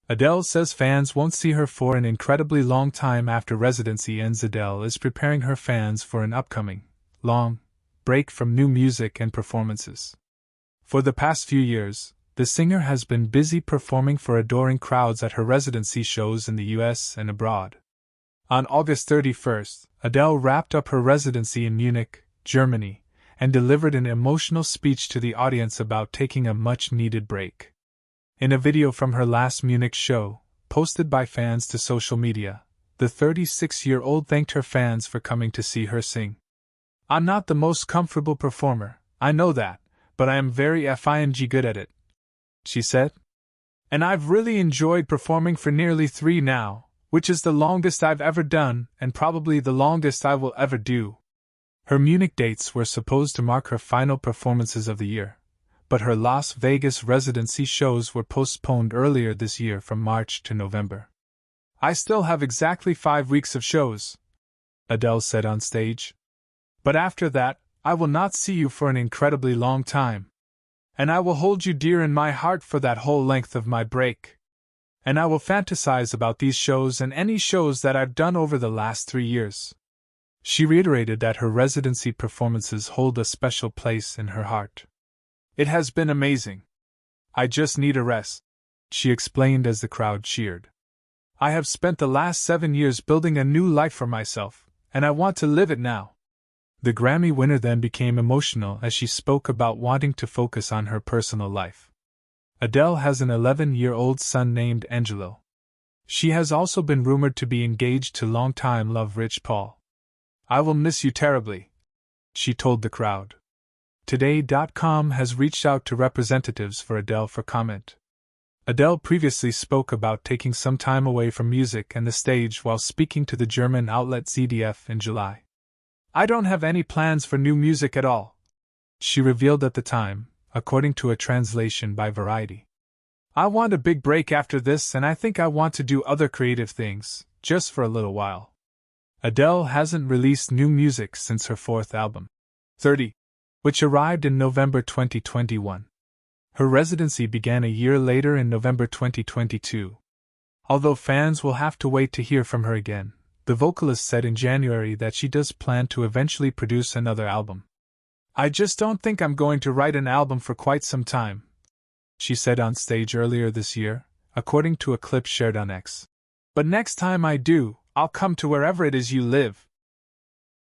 Adele says fans won't see her for an incredibly long time after residency ends. Adele is preparing her fans for an upcoming, long, break from new music and performances. For the past few years, the singer has been busy performing for adoring crowds at her residency shows in the US and abroad. On August 31st, Adele wrapped up her residency in Munich, Germany, and delivered an emotional speech to the audience about taking a much-needed break. In a video from her last Munich show, posted by fans to social media, the 36-year-old thanked her fans for coming to see her sing. "I'm not the most comfortable performer, I know that, but I am very FING good at it," she said. "And I've really enjoyed performing for nearly 3 now, which is the longest I've ever done and probably the longest I will ever do." Her Munich dates were supposed to mark her final performances of the year, but her Las Vegas residency shows were postponed earlier this year from March to November. "I still have exactly 5 weeks of shows," Adele said on stage. "But after that, I will not see you for an incredibly long time. And I will hold you dear in my heart for that whole length of my break. And I will fantasize about these shows and any shows that I've done over the last 3 years." She reiterated that her residency performances hold a special place in her heart. "It has been amazing. I just need a rest," she explained as the crowd cheered. "I have spent the last 7 years building a new life for myself, and I want to live it now." The Grammy winner then became emotional as she spoke about wanting to focus on her personal life. Adele has an 11-year-old son named Angelo. She has also been rumored to be engaged to longtime love Rich Paul. "I will miss you terribly," she told the crowd. Today.com has reached out to representatives for Adele for comment. Adele previously spoke about taking some time away from music and the stage while speaking to the German outlet ZDF in July. "I don't have any plans for new music at all," she revealed at the time, according to a translation by Variety. "I want a big break after this, and I think I want to do other creative things, just for a little while." Adele hasn't released new music since her 4th album, 30, which arrived in November 2021. Her residency began a year later in November 2022. Although fans will have to wait to hear from her again, the vocalist said in January that she does plan to eventually produce another album. "I just don't think I'm going to write an album for quite some time," she said on stage earlier this year, according to a clip shared on X. "But next time I do, I'll come to wherever it is you live."